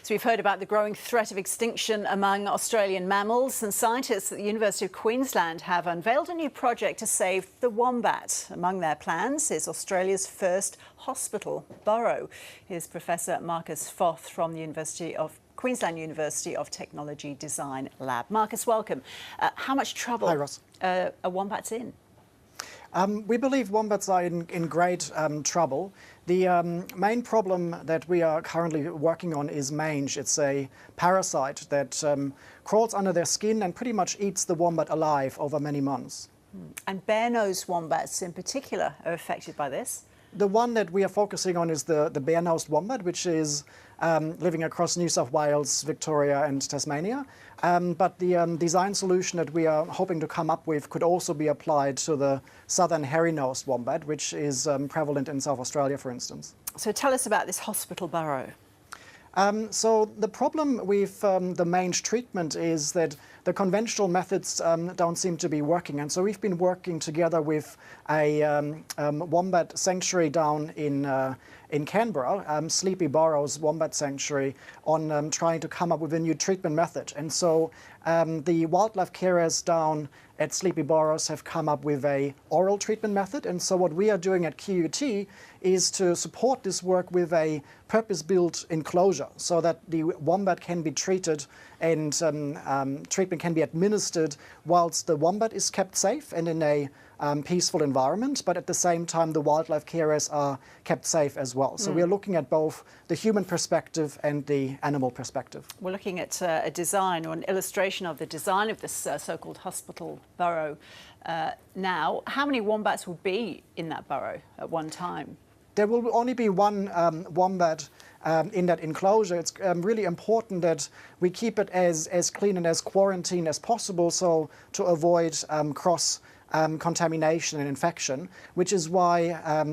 So we've heard about the growing threat of extinction among Australian mammals, and scientists at the University of Queensland have unveiled a new project to save the wombat. Among their plans is Australia's first hospital burrow. Here's Professor Marcus Foth from the Queensland University of Technology Design Lab. Marcus, welcome. How much trouble Hi, Ross. are wombats in? We believe wombats are in great trouble. The main problem that we are currently working on is mange. It's a parasite that crawls under their skin and pretty much eats the wombat alive over many months. And bare-nosed wombats in particular are affected by this? The one that we are focusing on is the bare-nosed wombat, which is living across New South Wales, Victoria and Tasmania. But the design solution that we are hoping to come up with could also be applied to the southern hairy-nosed wombat, which is prevalent in South Australia, for instance. So tell us about this hospital burrow. So the problem with the mange treatment is that the conventional methods don't seem to be working. And so we've been working together with a wombat sanctuary down in Canberra, Sleepy Burrows Wombat Sanctuary, on trying to come up with a new treatment method. And so the wildlife carers down at Sleepy Burrows have come up with a oral treatment method. And so what we are doing at QUT is to support this work with a purpose-built enclosure so that the wombat can be treated and treatment can be administered whilst the wombat is kept safe and in a peaceful environment, but at the same time the wildlife carers are kept safe as well. So we are looking at both the human perspective and the animal perspective. We're looking at a design or an illustration of the design of this so-called hospital burrow now. How many wombats will be in that burrow at one time? There will only be one wombat in that enclosure. It's really important that we keep it as clean and as quarantined as possible, so to avoid cross contamination and infection, which is why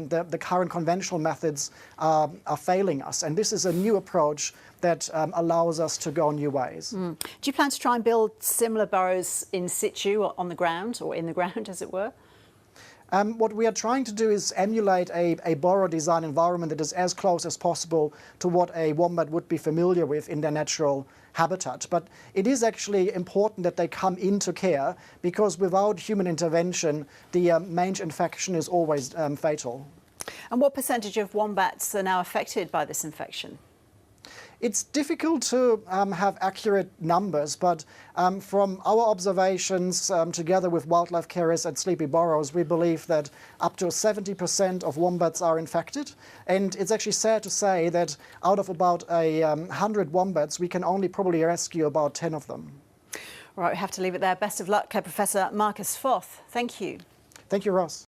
the current conventional methods are failing us. And this is a new approach that allows us to go new ways. Do you plan to try and build similar burrows in situ or on the ground, or in the ground as it were? What we are trying to do is emulate a burrow design environment that is as close as possible to what a wombat would be familiar with in their natural habitat. But it is actually important that they come into care, because without human intervention, the mange infection is always fatal. And what percentage of wombats are now affected by this infection? It's difficult to have accurate numbers, but from our observations together with wildlife carers at Sleepy Burrows, we believe that up to 70% of wombats are infected. And it's actually sad to say that out of about 100 wombats, we can only probably rescue about 10 of them. All right, we have to leave it there. Best of luck, Professor Marcus Foth. Thank you. Thank you, Ross.